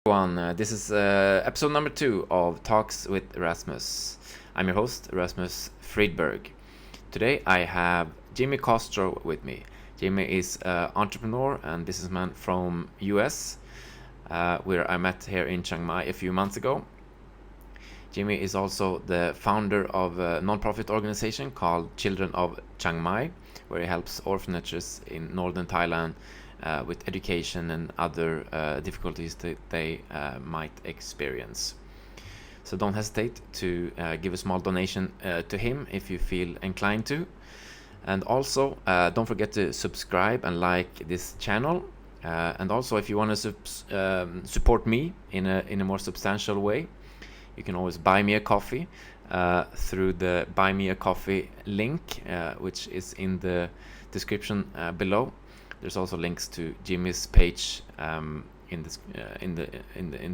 Everyone, this is episode number 2 of Talks with Rasmus. I'm your host, Rasmus Friedberg. Today I have Jimmy Kostro with me. Jimmy is an entrepreneur and businessman from US, where I met here in Chiang Mai a few months ago. Jimmy is also the founder of a non-profit organization called Children of Chiang Mai, where he helps orphanages in northern Thailand with education and other difficulties that they might experience. So don't hesitate to give a small donation to him if you feel inclined to. And also don't forget to subscribe and like this channel. And also if you want to support me in a more substantial way, you can always buy me a coffee through the Buy Me a Coffee link, which is in the description below. There's also links to Jimmy's page in the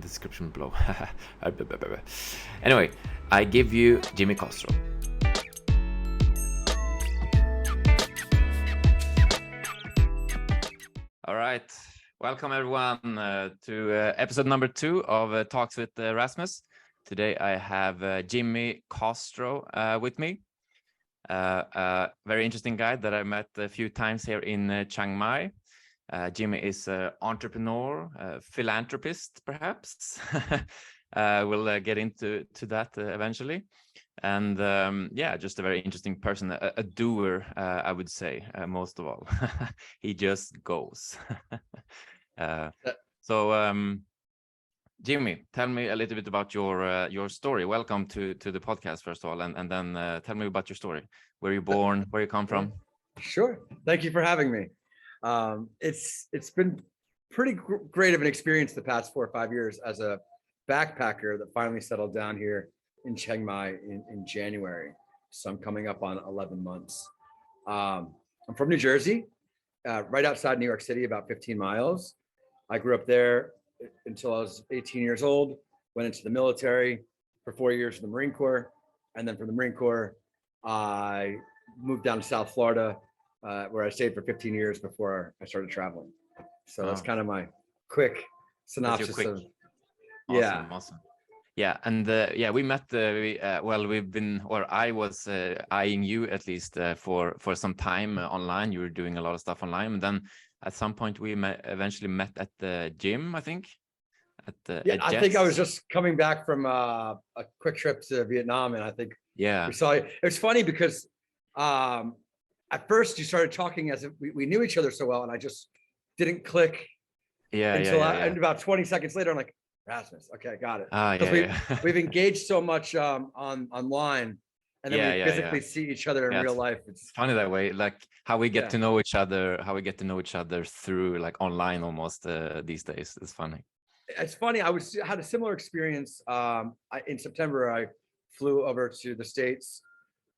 description below. Anyway, I give you Jimmy Kostro. All right, welcome everyone to episode number 2 of Talks with Rasmus. Today I have Jimmy Kostro with me. A very interesting guy that I met a few times here in Chiang Mai. Jimmy is an entrepreneur, philanthropist, perhaps. We'll get into that eventually. And just a very interesting person, a doer, I would say, most of all. He just goes. Jimmy, tell me a little bit about your story. Welcome to the podcast, first of all, and then tell me about your story. Where you're born, where you come from. Sure. Thank you for having me. It's been pretty great of an experience the past 4 or 5 years as a backpacker that finally settled down here in Chiang Mai in January. So I'm coming up on 11 months. I'm from New Jersey, right outside New York City, about 15 miles. I grew up there until I was 18 years old, went into the military for 4 years in the Marine Corps. And then from the Marine Corps, I moved down to South Florida, where I stayed for 15 years before I started traveling. So that's kind of my quick synopsis of, yeah. Awesome. Yeah, and we met. I was eyeing you at least for some time online. You were doing a lot of stuff online, and then at some point we eventually met at the gym. I think. I think I was just coming back from a quick trip to Vietnam, and I think we saw it. It was funny because at first you started talking as if we knew each other so well, and I just didn't click. And about 20 seconds later, I'm like, Rasmus. Okay, got it. We've engaged so much online, and then we physically see each other in real life. It's funny that way, like how we get to know each other, through like online almost these days. It's funny. It's funny. I had a similar experience. In September, I flew over to the States,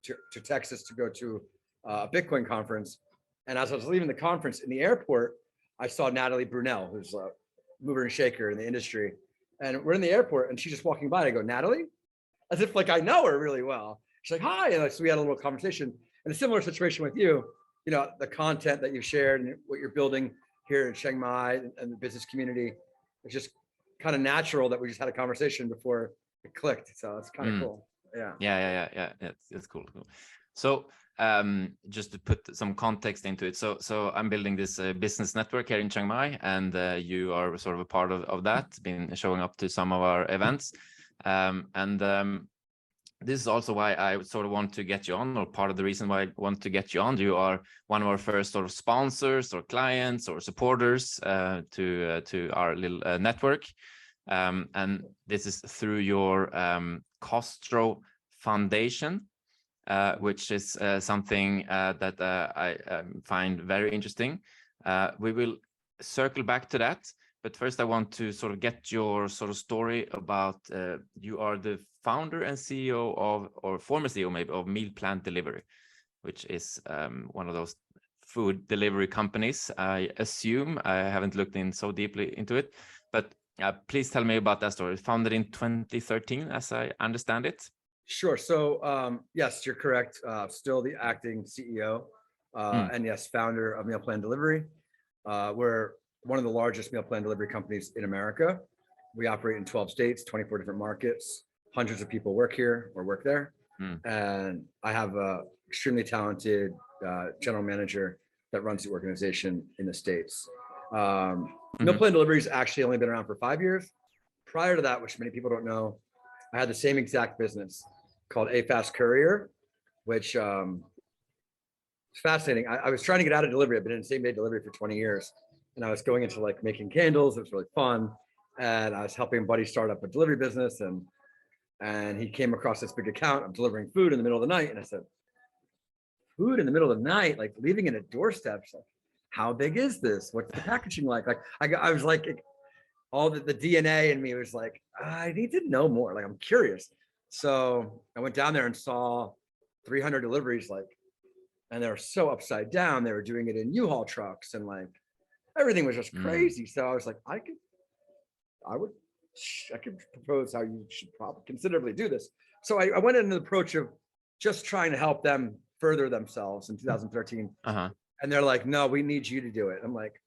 to Texas, to go to a Bitcoin conference. And as I was leaving the conference in the airport, I saw Natalie Brunel, who's a mover and shaker in the industry. And we're in the airport, and she's just walking by. And I go, Natalie? As if like I know her really well. She's like, hi. And so we had a little conversation. And a similar situation with you, the content that you've shared and what you're building here in Chiang Mai and the business community. It's just kind of natural that we just had a conversation before it clicked. So it's kind of cool. Yeah. It's cool. So just to put some context into it, so I'm building this business network here in Chiang Mai, and you are sort of a part of that, been showing up to some of our events, this is also why I sort of want to get you on, or part of the reason why I want to get you on. You are one of our first sort of sponsors or clients or supporters to our little network, and this is through your Kostro Foundation, which is something that I find very interesting. We will circle back to that, but first I want to sort of get your sort of story about you are the founder and CEO of, or former CEO maybe, of Meal Plan Delivery, which is one of those food delivery companies, I assume. I haven't looked in so deeply into it, but please tell me about that story. Founded in 2013, as I understand it. Sure. So yes, you're correct. Still the acting CEO, and yes, founder of Meal Plan Delivery. We're one of the largest meal plan delivery companies in America. We operate in 12 states, 24 different markets. Hundreds of people work here or work there. And I have a extremely talented general manager that runs the organization in the States. Meal plan delivery's actually only been around for 5 years. Prior to that, which many people don't know, I had the same exact business called A Fast Courier, which is fascinating. I was trying to get out of delivery. I've been in same day delivery for 20 years. And I was going into like making candles. It was really fun. And I was helping a buddy start up a delivery business. And he came across this big account of delivering food in the middle of the night. And I said, food in the middle of the night, like leaving it at doorsteps, like how big is this? What's the packaging like? Like I was like, all the DNA in me was like, I need to know more. Like I'm curious. So I went down there and saw 300 deliveries, like, and they were so upside down. They were doing it in U-Haul trucks and like everything was just crazy. So I was like, I could propose how you should probably considerably do this. So I went in the approach of just trying to help them further themselves in 2013. And they're like, no, we need you to do it. I'm like,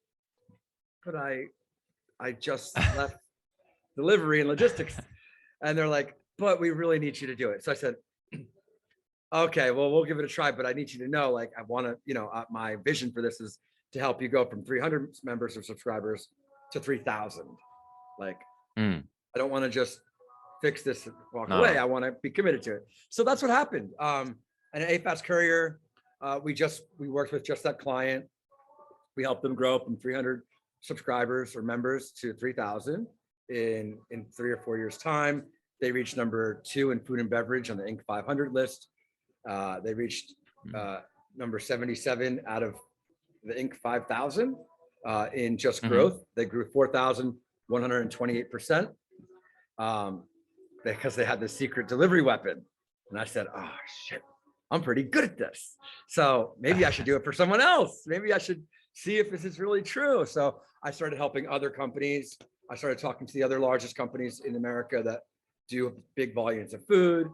but I just left delivery and logistics. And they're like, but we really need you to do it. So I said, okay, well, we'll give it a try, but I need you to know, like, I want to, my vision for this is to help you go from 300 members or subscribers to 3,000. Like, I don't want to just fix this and walk away. I want to be committed to it. So that's what happened. And at A Fast Courier, we worked with just that client. We helped them grow from 300 subscribers or members to 3,000 in 3 or 4 years time. They reached number 2 in food and beverage on the Inc. 500 list. They reached number 77 out of the Inc. 5,000 in just growth. They grew 4,128% because they had the secret delivery weapon. And I said, oh shit, I'm pretty good at this. So maybe I should do it for someone else. Maybe I should see if this is really true. So I started helping other companies. I started talking to the other largest companies in America that do big volumes of food.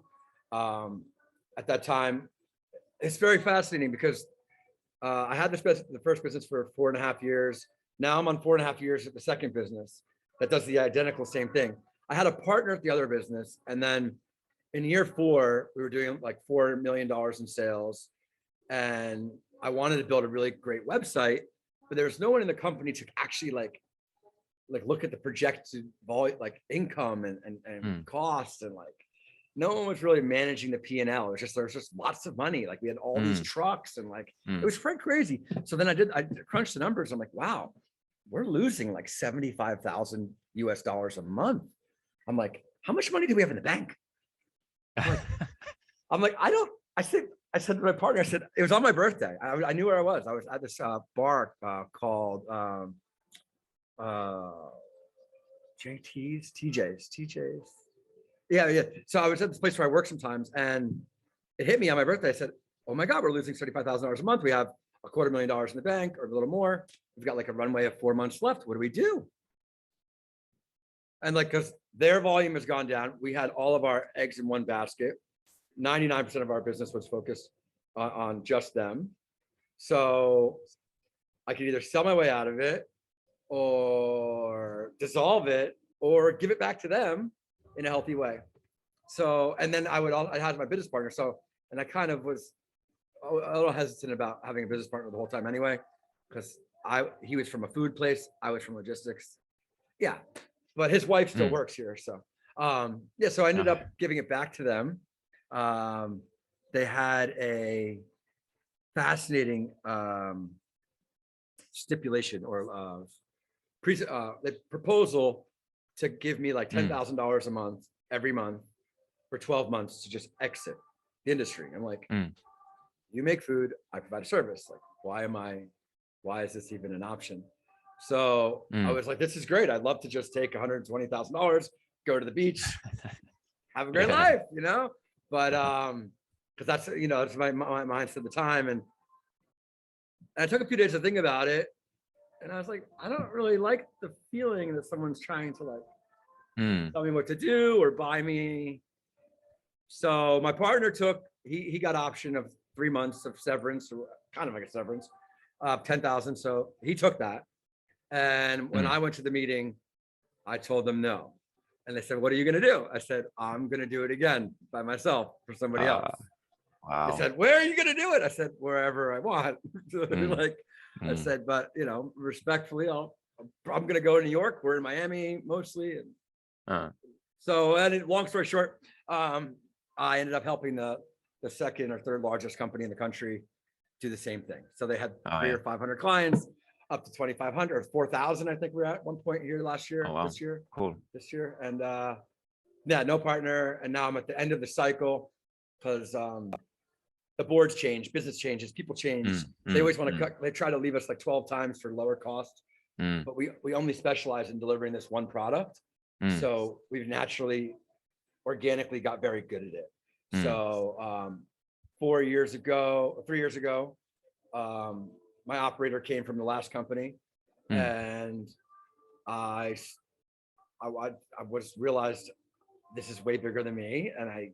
At that time, it's very fascinating because I had the first business for 4.5 years. Now I'm on 4.5 years at the second business that does the identical same thing. I had a partner at the other business, and then in year 4, we were doing like $4 million in sales, and I wanted to build a really great website, but there was no one in the company to actually like look at the projected volume, like income and costs, and like no one was really managing the P&L. There was just lots of money. Like we had all these trucks and like it was quite crazy. So then I crunched the numbers. I'm like, wow, we're losing like $75,000 US a month. I'm like, how much money do we have in the bank? I'm like, I said to my partner, I said, it was on my birthday. I knew where I was. I was at this bar called TJ's. Yeah. So I was at this place where I work sometimes, and it hit me on my birthday. I said, oh my God, we're losing $35,000 a month. We have $250,000 in the bank or a little more. We've got like a runway of 4 months left. What do we do? And like, because their volume has gone down, we had all of our eggs in one basket. 99% of our business was focused on just them. So I could either sell my way out of it or dissolve it or give it back to them in a healthy way. So, and then I had my business partner. So, and I kind of was a little hesitant about having a business partner the whole time anyway, because he was from a food place. I was from logistics. Yeah. But his wife still works here. So, so I ended up giving it back to them. They had a fascinating stipulation or the proposal to give me like $10,000 a month every month for 12 months to just exit the industry. I'm like, you make food, I provide a service. Like, why is this even an option? So I was like, this is great. I'd love to just take $120,000, go to the beach, have a great life, but because that's my mindset at the time. And I took a few days to think about it, and I was like, I don't really like the feeling that someone's trying to like tell me what to do or buy me. So my partner he got option of 3 months of severance, or kind of like a severance, 10,000. So he took that. And when I went to the meeting, I told them no. And they said, what are you going to do? I said, I'm going to do it again by myself for somebody else. Wow. They said, where are you going to do it? I said, wherever I want. Like, I said, but respectfully, I'm going to go to New York. We're in Miami mostly. And so, long story short, I ended up helping the second or third largest company in the country do the same thing. So they had 300 or 500 clients, up to 2,500 or 4,000. I think we were at one point here last year, this year, this year. And no partner. And now I'm at the end of the cycle because the boards change, business changes, people change. They always want to cut. They try to leave us like 12 times for lower cost, but we only specialize in delivering this one product. So we've naturally, organically got very good at it. So 3 years ago, my operator came from the last company, and I realized this is way bigger than me, and I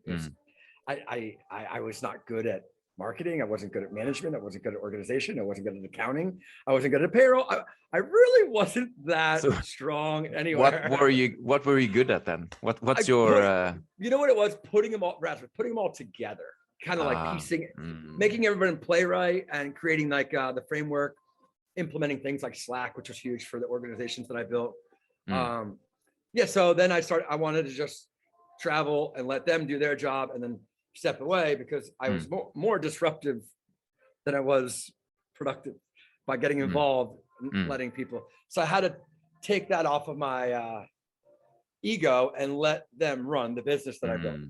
was not good at marketing. I wasn't good at management. I wasn't good at organization. I wasn't good at accounting. I wasn't good at payroll. I really wasn't that strong anywhere. What were you good at then? What's your you know what it was? Putting them all together, kind of like piecing, making everybody play right, and creating like the framework, implementing things like Slack, which was huge for the organizations that I built. So then I wanted to just travel and let them do their job and then step away, because I was more disruptive than I was productive by getting involved and letting people. So I had to take that off of my ego and let them run the business that I built.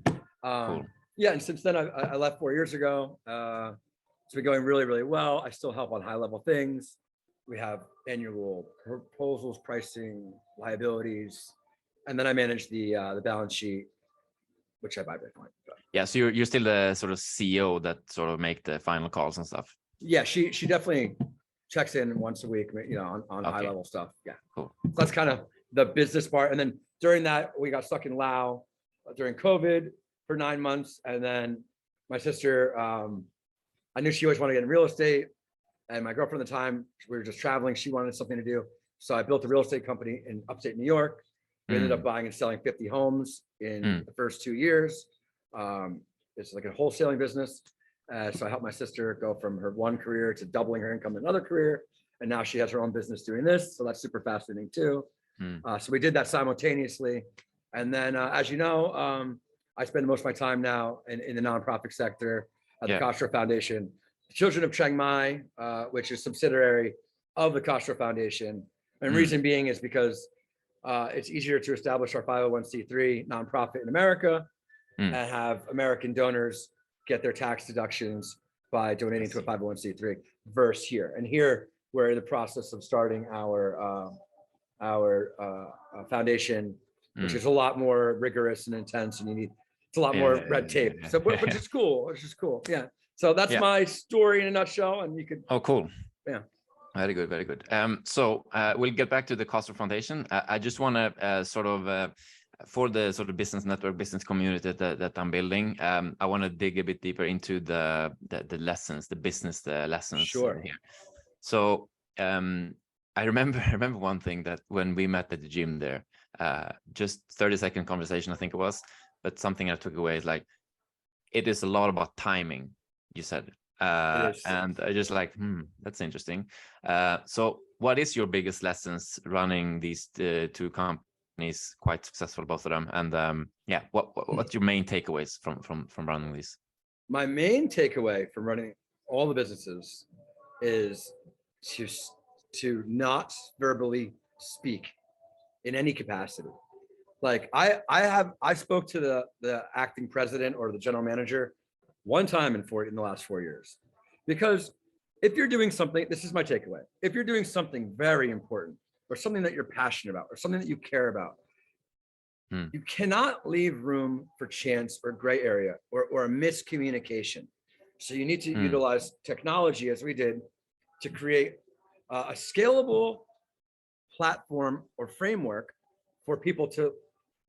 And since then I left 4 years ago. It's been going really, really well. I still help on high level things. We have annual proposals, pricing, liabilities, and then I manage the balance sheet, which I buy Bitcoin. Yeah, so you're still the sort of CEO that sort of make the final calls and stuff. Yeah, she definitely checks in once a week, on high level stuff. Yeah, cool. So that's kind of the business part. And then during that, we got stuck in Laos during COVID for 9 months, and then my sister, I knew she always wanted to get in real estate, and my girlfriend at the time, we were just traveling. She wanted something to do, so I built a real estate company in upstate New York. We ended up buying and selling 50 homes in the first 2 years. It's like a wholesaling business. So I helped my sister go from her one career to doubling her income in another career. And now she has her own business doing this. So that's super fascinating too. So we did that simultaneously. And then, as you know, I spend most of my time now in the nonprofit sector at the Kostro Foundation, the Children of Chiang Mai, which is subsidiary of the Kostro Foundation. And reason being is because it's easier to establish our 501c3 nonprofit in America and have American donors get their tax deductions by donating to a 501c3 versus here. And here we're in the process of starting our foundation, which is a lot more rigorous and intense, and it's a lot more red tape. So, which is cool. Which is cool. Yeah. So that's my story in a nutshell. And you could. Oh, cool. Yeah. Very good, very good. So we'll get back to the Kostro Foundation. I just want to sort of, for the sort of business network, business community that I'm building, I want to dig a bit deeper into the lessons, the business lessons. Sure. Here. So I remember one thing that when we met at the gym there, just 30-second conversation, I think it was, but something I took away is like, it is a lot about timing, you said. And I just like, that's interesting. So what is your biggest lessons running these two companies, quite successful, both of them? And what's your main takeaways from running these? My main takeaway from running all the businesses is to not verbally speak in any capacity. Like I spoke to the acting president or the general manager one time in the last 4 years, because if you're doing something, this is my takeaway. If you're doing something very important or something that you're passionate about or something that you care about, you cannot leave room for chance or gray area or a miscommunication. So you need to utilize technology, as we did, to create a scalable platform or framework for people to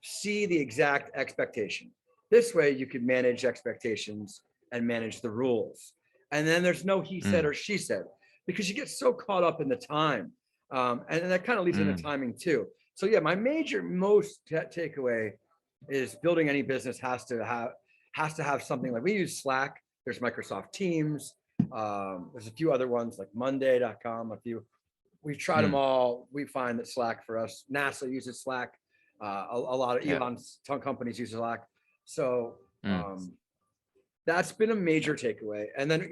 see the exact expectation. This way you can manage expectations and manage the rules. And then there's no he said or she said, because you get so caught up in the time. And that kind of leads into timing too. So yeah, my most takeaway is building any business has to have something like we use Slack. There's Microsoft Teams. There's a few other ones like Monday.com. We've tried them all. We find that Slack for us, NASA uses Slack. A lot of Elon's companies use Slack. So that's been a major takeaway. And then,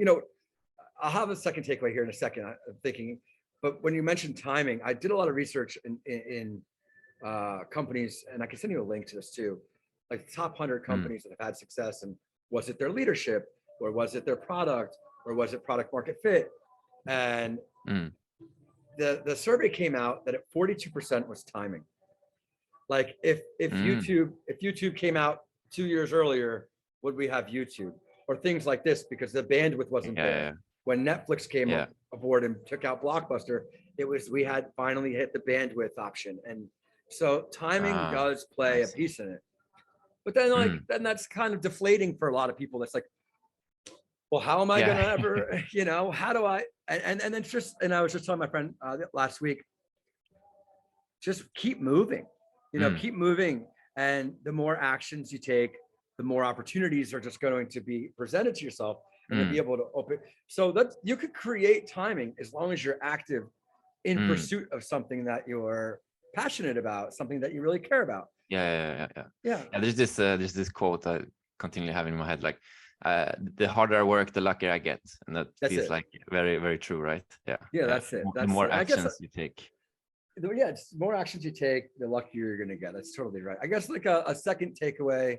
I'll have a second takeaway here in a second. I'm thinking, but when you mentioned timing, I did a lot of research in companies, and I can send you a link to this too, like the top 100 companies that have had success. And was it their leadership, or was it their product, or was it product market fit? And the survey came out that at 42% was timing. Like if YouTube came out 2 years earlier, would we have YouTube or things like this? Because the bandwidth wasn't there. When Netflix came aboard and took out Blockbuster, we had finally hit the bandwidth option. And so timing does play a piece in it. But then then that's kind of deflating for a lot of people. That's like, well, how am I going to ever, how do I, and then and I was just telling my friend last week, just keep moving, keep moving. And the more actions you take, the more opportunities are just going to be presented to yourself, and to be able to open. So that you could create timing as long as you're active in pursuit of something that you're passionate about, something that you really care about. Yeah. There's this quote I continually have in my head, like, the harder I work, the luckier I get, and that's feels like very, very true, right? Yeah, that's it. The more actions you take. Yeah, it's more actions you take, the luckier you're going to get. That's totally right. I guess like a second takeaway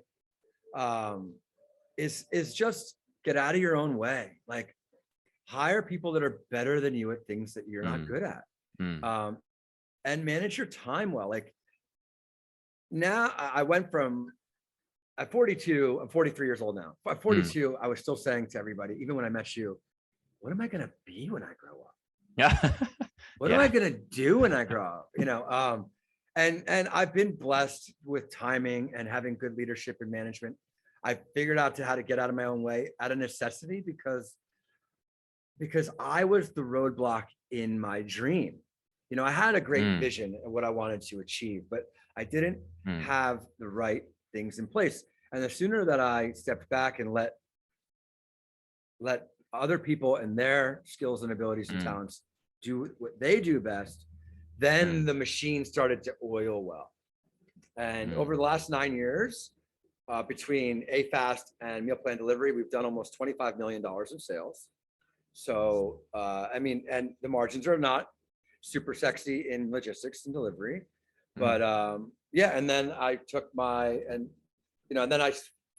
is just get out of your own way. Like, hire people that are better than you at things that you're not good at, and manage your time well. Like, now I went from, at 42, I'm 43 years old now. At 42, I was still saying to everybody, even when I met you, what am I going to be when I grow up? Yeah. What am I going to do when I grow up? And I've been blessed with timing and having good leadership and management. I figured out how to get out of my own way out of necessity, because I was the roadblock in my dream. I had a great vision of what I wanted to achieve, but I didn't have the right things in place. And the sooner that I stepped back and let other people and their skills and abilities and talents do what they do best, then the machine started to oil well. And over the last 9 years, between AFast and Meal Plan Delivery, we've done almost $25 million of sales. So, and the margins are not super sexy in logistics and delivery, but and then I took and then I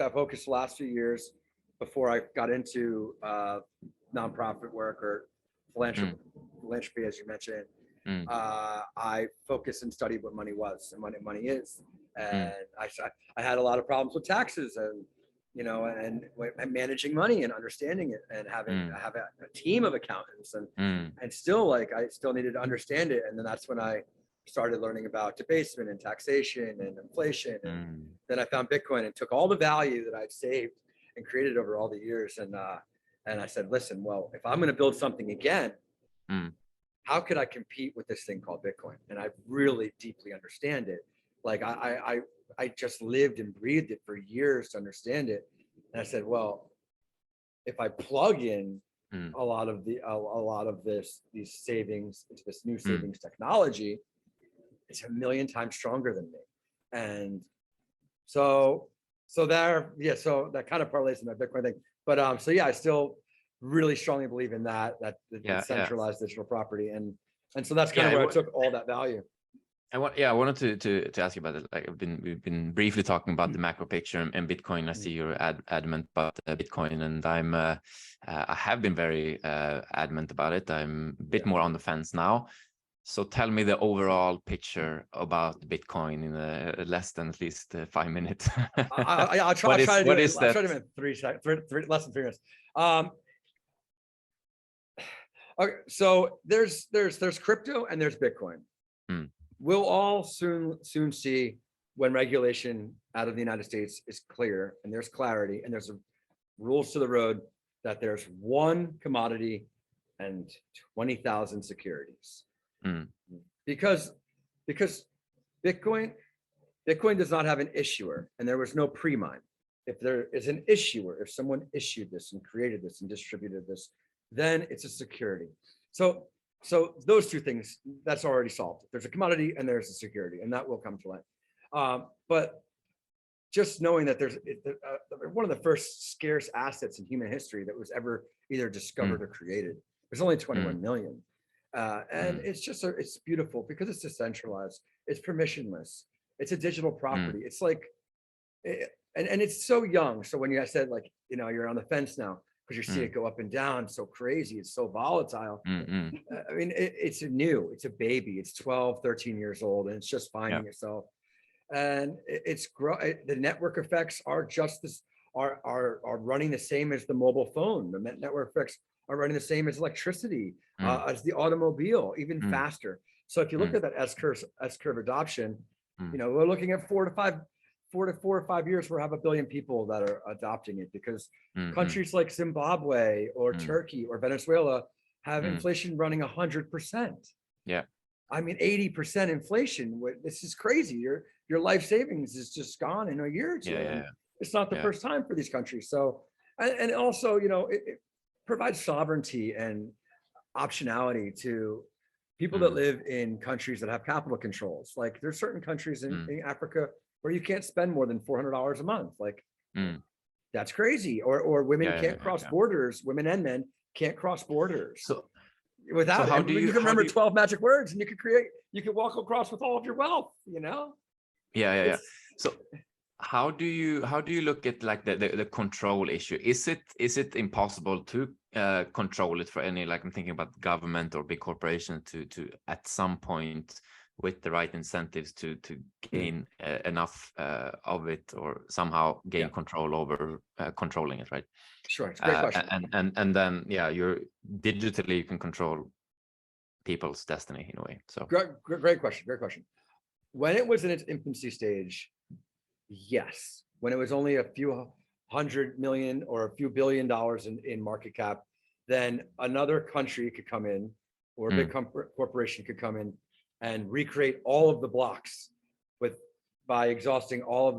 focused the last few years before I got into nonprofit work or philanthropy, as you mentioned. I focused and studied what money was and what money is. And I had a lot of problems with taxes and managing money and understanding it, and having a team of accountants and still I still needed to understand it. And then that's when I started learning about debasement and taxation and inflation. And then I found Bitcoin and took all the value that I'd saved and created over all the years. And I said, listen, well, if I'm going to build something again, how could I compete with this thing called Bitcoin? And I really deeply understand it. Like I just lived and breathed it for years to understand it. And I said, well, if I plug in a lot of these savings into this new savings technology, it's 1,000,000 times stronger than me. And so that kind of parlays in my Bitcoin thing. But I still really strongly believe in that decentralized digital property. And so that's kind of where I took all that value. I wanted to ask you about it. Like we've been briefly talking about the macro picture and Bitcoin. I see you're adamant about Bitcoin, and I have been very adamant about it. I'm a bit more on the fence now. So tell me the overall picture about Bitcoin in less than at least 5 minutes. I'll try to do it in 3 seconds, less than 3 minutes. Okay, so there's crypto and there's Bitcoin. We'll all soon see when regulation out of the United States is clear and there's clarity and there's rules to the road that there's one commodity and 20,000 securities. Because Bitcoin does not have an issuer, and there was no pre-mine. If there is an issuer, if someone issued this and created this and distributed this, then it's a security. So those two things, that's already solved. There's a commodity and there's a security, and that will come to light. But just knowing that there's one of the first scarce assets in human history that was ever either discovered or created. There's only 21 million. And it's just, it's beautiful because it's decentralized, it's permissionless, it's a digital property. It's like, and it's so young. So when you said like, you're on the fence now because you see it go up and down so crazy, it's so volatile. I mean, it's new, it's a baby, it's 12, 13 years old, and it's just finding itself. And the network effects are just this, are running the same as the mobile phone. The network effects are running the same as electricity, as the automobile, even faster. So if you look at that S-curve adoption, we're looking at 4 to 4 or 5 years, we'll have 1 billion people that are adopting it, because countries like Zimbabwe or Turkey or Venezuela have inflation running 100%. Yeah. I mean, 80% inflation. This is crazy. Your life savings is just gone in a year or two. Yeah. It's not the first time for these countries. So, and also, it provides sovereignty and optionality to people that live in countries that have capital controls. Like there's certain countries in Africa where you can't spend more than $400 a month. Like that's crazy. Or women can't cross borders. Women and men can't cross borders. So without how it, do you can remember 12 magic words, and you could walk across with all of your wealth. Yeah. So how do you look at like the control issue? Is it impossible to control it for any, like I'm thinking about government or big corporation to at some point with the right incentives to gain enough of it, or somehow gain control over controlling it, right? Sure, it's a great question. And then you're digitally, you can control people's destiny in a way. So great question. When it was in its infancy stage, yes. When it was only a few $100 million or a few $1 billion in market cap, then another country could come in, or a big corporation could come in and recreate all of the blocks by exhausting all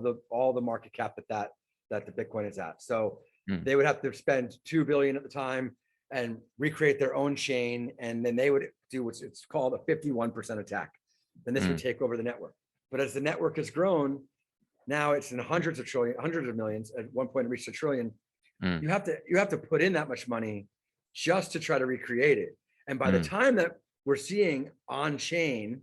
the market cap that the Bitcoin is at. So they would have to spend $2 billion at the time and recreate their own chain, and then they would do it's called a 51% attack. Then this would take over the network. But as the network has grown, now it's in hundreds of millions. At one point, it reached $1 trillion. You have to put in that much money just to try to recreate it. And by the time that we're seeing on chain,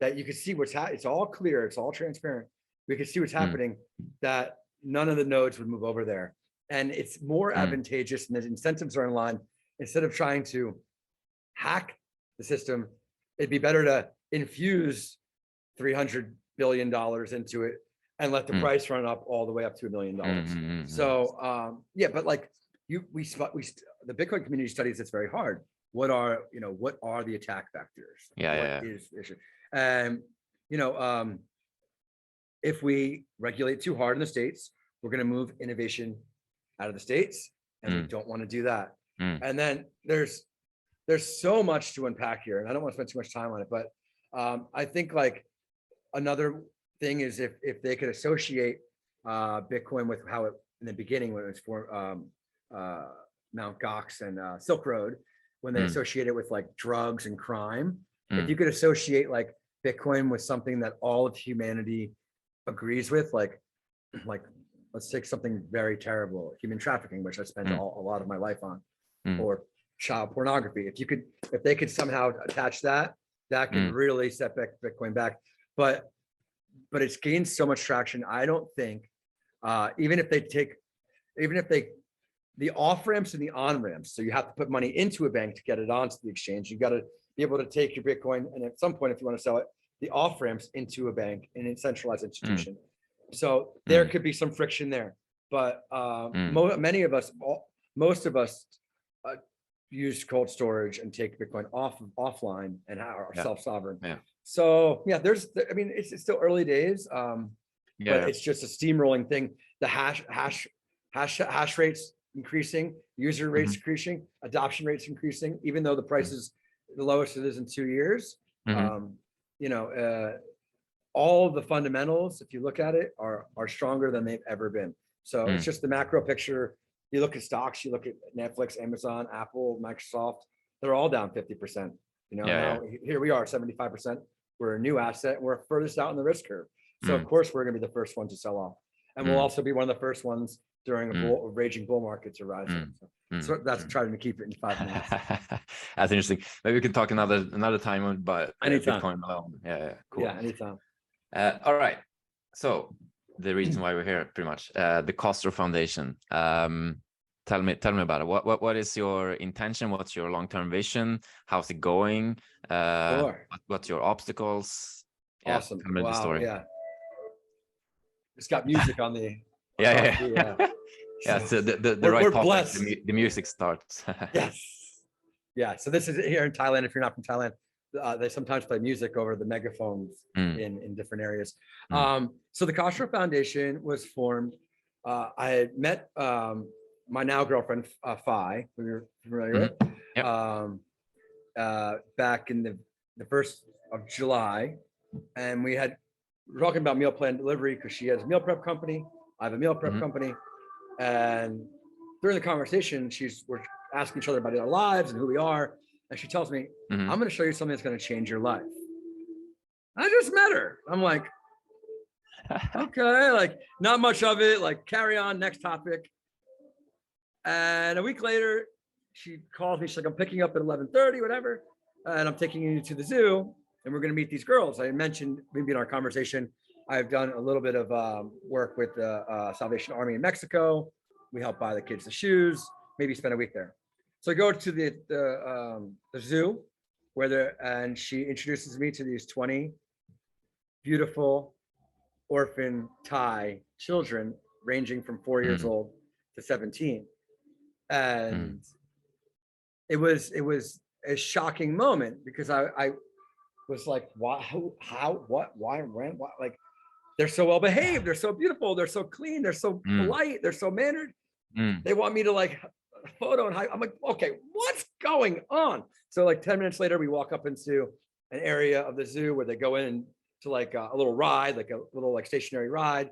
that you can see what's happening, it's all clear, it's all transparent. We can see what's happening, that none of the nodes would move over there. And it's more advantageous, and the incentives are in line. Instead of trying to hack the system, it'd be better to infuse $300 billion into it and let the price run up all the way up to $1 million. So but like the Bitcoin community studies this very hard. What are the attack vectors? If we regulate too hard in the States, we're going to move innovation out of the States, and we don't want to do that. And then there's so much to unpack here, and I don't want to spend too much time on it, but I think like another thing is if they could associate Bitcoin with how it, in the beginning, when it was for Mount Gox and Silk Road, when they associate it with like drugs and crime, if you could associate like Bitcoin with something that all of humanity agrees with, like let's take something very terrible, human trafficking, which I spent a lot of my life on, or child pornography. If they could somehow attach that could really set back Bitcoin back. But it's gained so much traction. I don't think, even if the off ramps and the on ramps, so you have to put money into a bank to get it onto the exchange. You got to be able to take your Bitcoin, and at some point, if you want to sell it, the off ramps into a bank and a centralized institution. So there could be some friction there, but most of us use cold storage and take Bitcoin offline and are self-sovereign. So it's still early days, but it's just a steamrolling thing. The hash rates increasing, user rates increasing, adoption rates increasing, even though the price is the lowest it is in 2 years. all the fundamentals, if you look at it, are stronger than they've ever been. So it's just the macro picture. You look at stocks, you look at Netflix, Amazon, Apple, Microsoft, they're all down 50%. You know, now here we are, 75%. We're a new asset, and we're furthest out in the risk curve. So of course we're going to be the first one to sell off, and we'll also be one of the first ones during a raging bull market to rise. So that's trying to keep it in 5 minutes. That's interesting. Maybe we can talk another time about anytime. Bitcoin alone. Yeah, cool. Yeah, anytime. All right. So the reason why we're here, pretty much, the Kostro Foundation. Tell me about it. What is your intention? What's your long-term vision? How's it going? Sure. What's your obstacles? Awesome. Tell me the story. Yeah. It's got music on the. Yeah. So the right topic, blessed. The music starts. Yes. Yeah. So this is here in Thailand. If you're not from Thailand, they sometimes play music over the megaphones in different areas. So the Kostro Foundation was formed. I had met my now girlfriend, Phi, who you're familiar with, back in the 1st of July. And we were talking about meal plan delivery because she has a meal prep company. I have a meal prep company. And during the conversation, we're asking each other about our lives and who we are. And she tells me, I'm going to show you something that's going to change your life. I just met her. I'm like, okay, like not much of it, like carry on, next topic. And a week later, she calls me. She's like, I'm picking up at 11:30, whatever. And I'm taking you to the zoo and we're going to meet these girls. I mentioned maybe in our conversation, I've done a little bit of work with the Salvation Army in Mexico. We help buy the kids the shoes, maybe spend a week there. So I go to the zoo and she introduces me to these 20 beautiful orphan Thai children ranging from 4 years old to 17. And it was a shocking moment because I was like, why, how, what, why, when, what? Like, they're so well behaved, they're so beautiful, they're so clean, they're so polite, they're so mannered. They want me to like a photo, and I'm like, okay, what's going on? So like 10 minutes later, we walk up into an area of the zoo where they go in to like a little ride, like a little like stationary ride.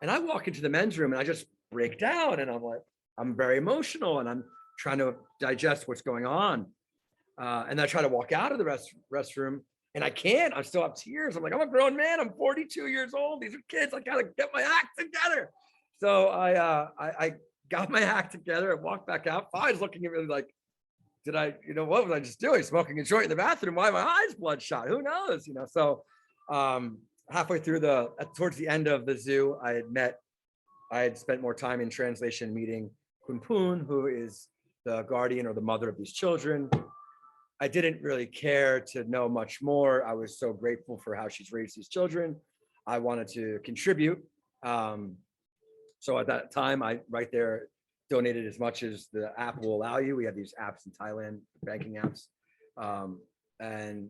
And I walk into the men's room and I just break down, and I'm like, I'm very emotional and I'm trying to digest what's going on. And I try to walk out of the restroom and I can't. I still have tears. I'm like, I'm a grown man. I'm 42 years old. These are kids. I gotta get my act together. So I got my act together and walked back out. Fi's looking at me like, what was I just doing? Smoking a joint in the bathroom? Why are my eyes bloodshot? Who knows? So halfway through towards the end of the zoo, I had spent more time in translation meeting Kunpun, who is the guardian or the mother of these children. I didn't really care to know much more. I was so grateful for how she's raised these children. I wanted to contribute. So at that time, I right there donated as much as the app will allow you. We have these apps in Thailand, banking apps. And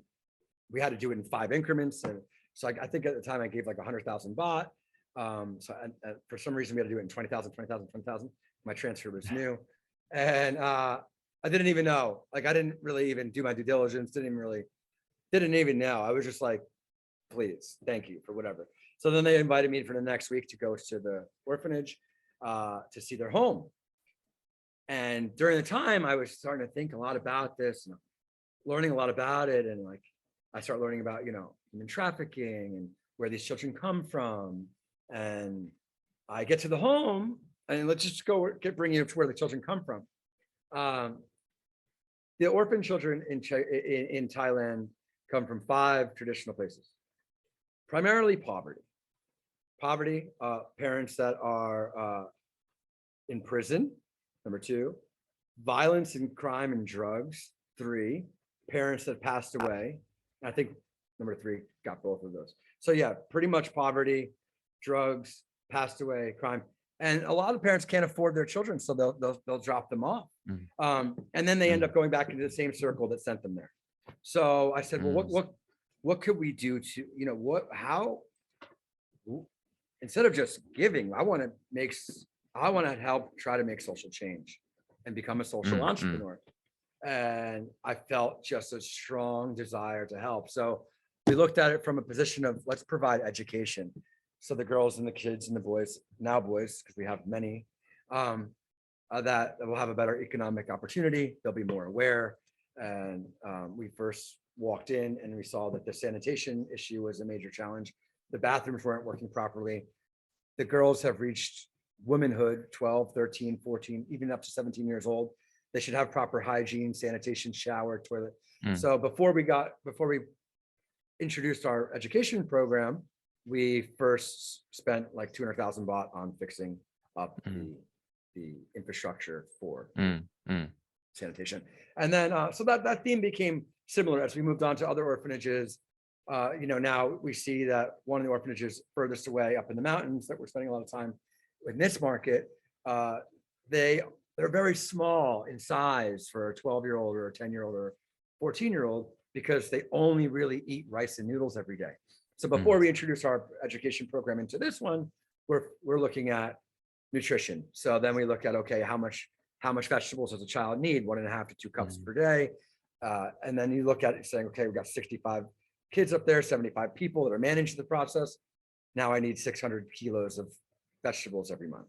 we had to do it in 5 increments. And so I think at the time I gave like 100,000 baht. So for some reason we had to do it in 20,000. My transfer was new. And I didn't even know, like, I didn't really even do my due diligence. Didn't even know. I was just like, please, thank you for whatever. So then they invited me for the next week to go to the orphanage to see their home. And during the time I was starting to think a lot about this and learning a lot about it. And like, I start learning about, human trafficking and where these children come from. And I get to the home, and let's just bring you to where the children come from. The orphan children in Thailand come from 5 traditional places. Primarily poverty, parents that are in prison, number 2, violence and crime and drugs, 3, parents that passed away. I think number 3 got both of those. So yeah, pretty much poverty, drugs, passed away, crime. And a lot of parents can't afford their children, so they'll drop them off. And then they end up going back into the same circle that sent them there. So I said, well, what could we do to, instead of just giving, I want to help try to make social change and become a social entrepreneur. And I felt just a strong desire to help. So we looked at it from a position of let's provide education. So the girls and the kids and the boys, now boys, because we have many, that will have a better economic opportunity. They'll be more aware. And we first walked in and we saw that the sanitation issue was a major challenge. The bathrooms weren't working properly. The girls have reached womanhood, 12, 13, 14, even up to 17 years old. They should have proper hygiene, sanitation, shower, toilet. So before we introduced our education program, we first spent like 200,000 baht on fixing up the infrastructure for sanitation. And then, so that theme became similar as we moved on to other orphanages. Now we see that one of the orphanages furthest away up in the mountains that we're spending a lot of time in this market, they're very small in size for a 12-year-old or a 10-year-old or 14-year-old because they only really eat rice and noodles every day. So before we introduce our education program into this one, we're looking at nutrition. So then we look at, okay, how much vegetables does a child need? 1.5 to 2 cups per day. And then you look at it saying, okay, we've got 65 kids up there, 75 people that are managing the process. Now I need 600 kilos of vegetables every month,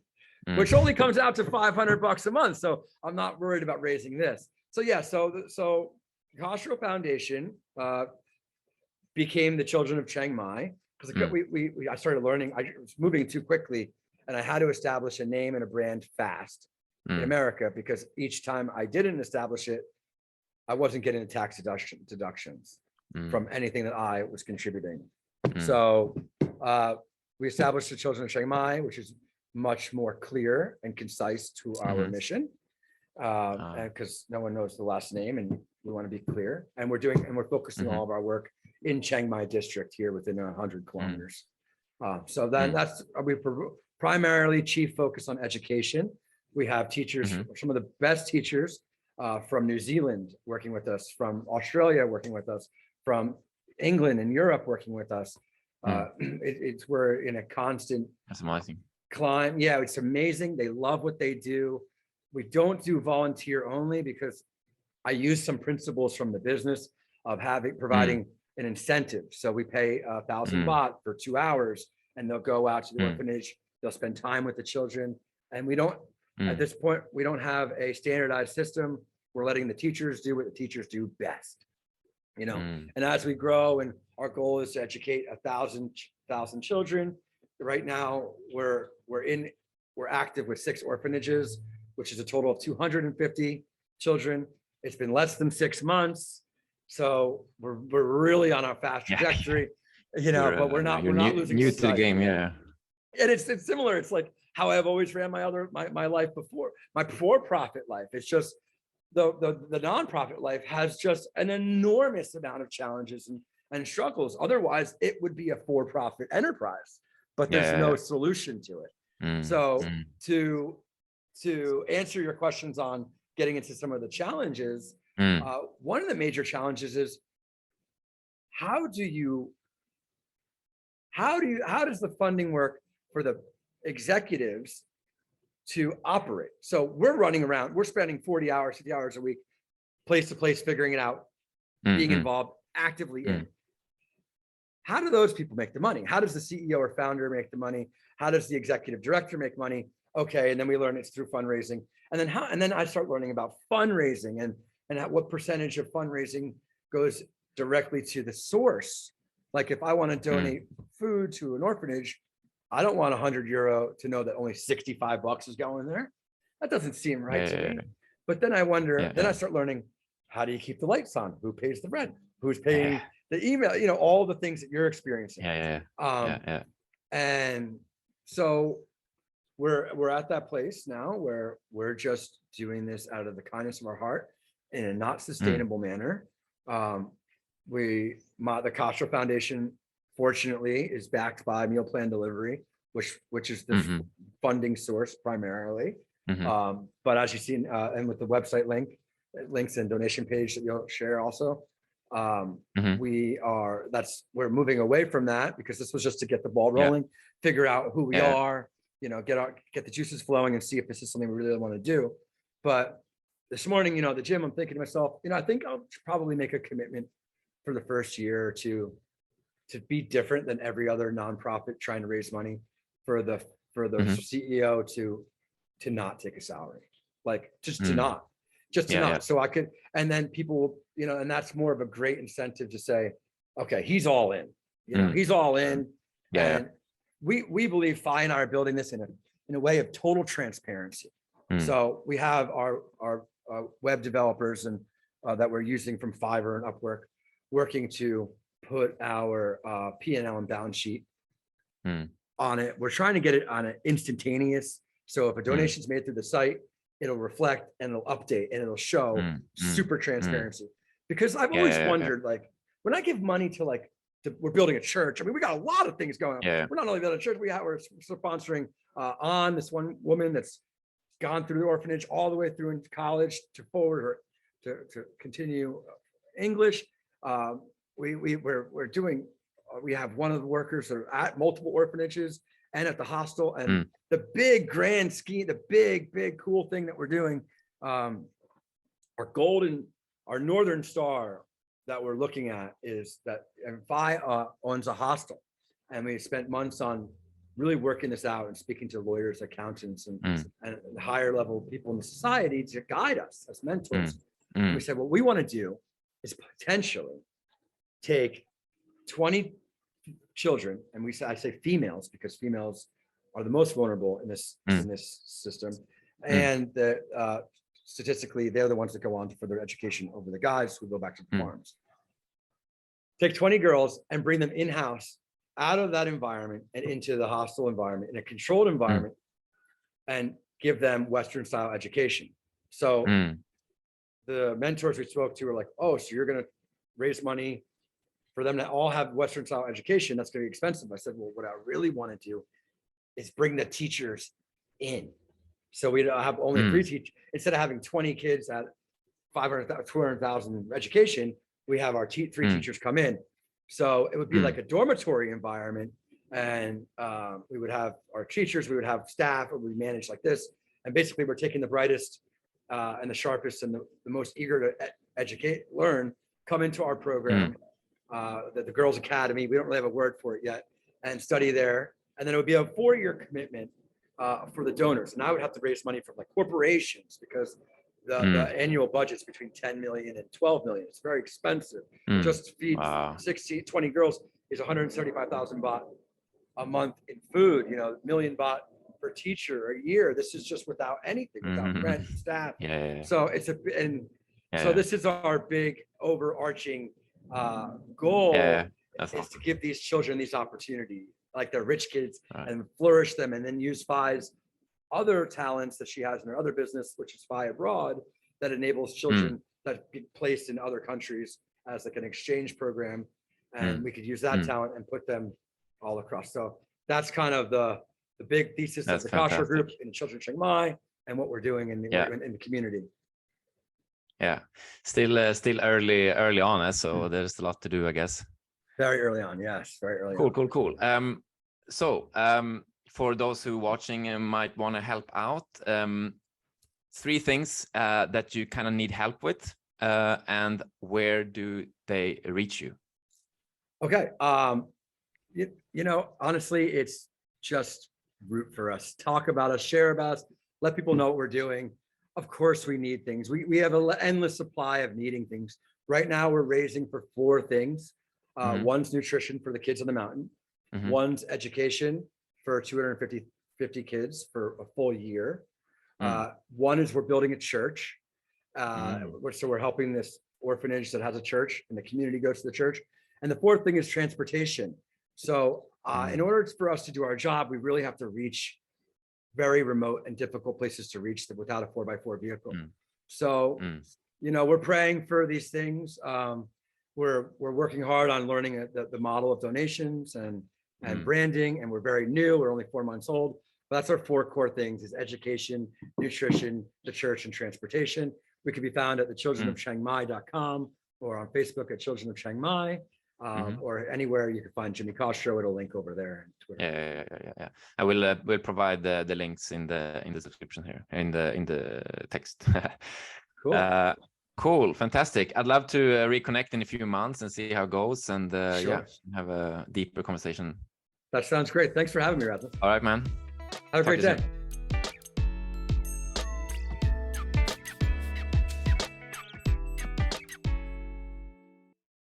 which only comes out to $500 a month. So I'm not worried about raising this. So yeah, so Kostro Foundation became the Children of Chiang Mai because I started learning. I was moving too quickly, and I had to establish a name and a brand fast in America because each time I didn't establish it, I wasn't getting the tax deductions from anything that I was contributing. So we established the Children of Chiang Mai, which is much more clear and concise to our mission, because no one knows the last name, and we want to be clear. And we're focusing all of our work in Chiang Mai district here within 100 kilometers. So then we primarily chief focus on education. We have teachers, some of the best teachers from New Zealand working with us, from Australia working with us, from England and Europe working with us. We're in a constant That's amazing. climb. Yeah, it's amazing. They love what they do. We don't do volunteer only because I use some principles from the business of providing an incentive. So we pay 1,000 baht for 2 hours, and they'll go out to the orphanage. They'll spend time with the children, and we don't. At this point, we don't have a standardized system. We're letting the teachers do what the teachers do best, And as we grow, and our goal is to educate 1,000 children. Right now, we're active with 6 orphanages, which is a total of 250 children. It's been less than 6 months, so we're really on a fast trajectory, but we're not losing new to the sight. game, yeah. And it's similar. It's like how I've always ran my life before, my for-profit life. It's just the nonprofit life has just an enormous amount of challenges and struggles. Otherwise, it would be a for-profit enterprise, but there's no solution to it. So to answer your questions on getting into some of the challenges, one of the major challenges is how does the funding work for the executives to operate? So we're running around, we're spending 40 hours, 50 hours a week, place to place, figuring it out, being involved actively in. How do those people make the money? How does the CEO or founder make the money? How does the executive director make money? Okay, and then we learn it's through fundraising. And then I start learning about fundraising and what percentage of fundraising goes directly to the source. Like if I want to donate food to an orphanage, I don't want €100 to know that only $65 is going there. That doesn't seem right to me. But then I wonder, I start learning, how do you keep the lights on? Who pays the rent? Who's paying the email? All the things that you're experiencing. And so we're at that place now where we're just doing this out of the kindness of our heart in a not sustainable manner. The Kostro Foundation, fortunately, is backed by Meal Plan Delivery, which is the funding source primarily. But as you've seen, and with the website links and donation page that you'll share also, we're moving away from that because this was just to get the ball rolling, figure out who we are, get the juices flowing and see if this is something we really want to do. But this morning, the gym, I'm thinking to myself, I think I'll probably make a commitment for the first year or two to be different than every other nonprofit trying to raise money, for the CEO to not take a salary, like just to not, So I could, and then people will, and that's more of a great incentive to say, okay, he's all in, he's all in. And we believe Fi and I are building this in a way of total transparency. So we have our web developers and that we're using from Fiverr and Upwork, working to put our P&L and balance sheet on it. We're trying to get it on an instantaneous. So if a donation is made through the site, it'll reflect and it'll update and it'll show super transparency. Because I've always wondered, like, when I give money to we're building a church. I mean, we got a lot of things going on. We're not only building a church, we're sponsoring on this one woman that's gone through the orphanage all the way through into college to forward her to continue English. We're doing, we have one of the workers that are at multiple orphanages and at the hostel, and the big grand scheme, the big cool thing that we're doing, our Northern Star that we're looking at is that Fi owns a hostel, and we spent months on really working this out and speaking to lawyers, accountants, and higher level people in the society to guide us as mentors. And we said, what we want to do is potentially take 20 children, and I say females because females are the most vulnerable in this system, and statistically they're the ones that go on for their education over the guys who go back to the farms. Take 20 girls and bring them in-house out of that environment and into the hostel environment, in a controlled environment, and give them Western style education. So the mentors we spoke to were like, oh, so you're going to raise money for them to all have Western style education? That's going to be expensive. I said, well, what I really want to do is bring the teachers in. So we have only 3 teachers. Instead of having 20 kids at 500,000, 200,000 education, we have our 3 teachers come in. So it would be like a dormitory environment, and we would have our teachers, we would have staff, it would be managed like this. And basically we're taking the brightest and the sharpest and the most eager to educate, learn, come into our program, the Girls Academy. We don't really have a word for it yet, and study there. And then it would be a 4-year commitment for the donors. And I would have to raise money from like corporations, because the annual budget's between 10 million and 12 million. It's very expensive. Just to feed 20 girls is 175,000 baht a month in food, million baht per teacher a year. This is just without anything, without rent, staff. So it's so this is our big overarching goal, is to give these children these opportunities, like they're rich kids, and flourish them, and then use Fi's other talents that she has in her other business, which is Fi Abroad, that enables children that get placed in other countries as like an exchange program, and we could use that talent and put them all across. So that's kind of the big thesis of the Kostro group in Children Chiang Mai, and what we're doing in the community. Still early on, so there's a lot to do, I guess. Very early on, yes, very early on. Cool. So for those who watching might want to help out, 3 things that you kind of need help with, and where do they reach you? Okay, honestly, it's just root for us, talk about us, share about us, let people know what we're doing. Of course we need things. We have an endless supply of needing things. Right now we're raising for 4 things. One's nutrition for the kids on the mountain. One's education for 250 kids for a full year. One is we're building a church. So we're helping this orphanage that has a church, and the community goes to the church. And the 4th thing is transportation. So in order for us to do our job, we really have to reach very remote and difficult places to reach them without a 4x4 vehicle. So, we're praying for these things. We're working hard on learning the model of donations and branding, and we're very new. We're only 4 months old, but that's our 4 core things: is education, nutrition, the church, and transportation. We can be found at thechildrenofchiangmai.com or on Facebook at Children of Chiang Mai, or anywhere you can find Jimmy Kostro. It'll link over there. And Twitter. Yeah. I will we'll provide the links in the description here, in the text. Cool. Cool, fantastic. I'd love to reconnect in a few months and see how it goes, and Sure. yeah, have a deeper conversation. That sounds great. Thanks for having me, Rasmus. All right, man. Have a Talk great to you day. soon.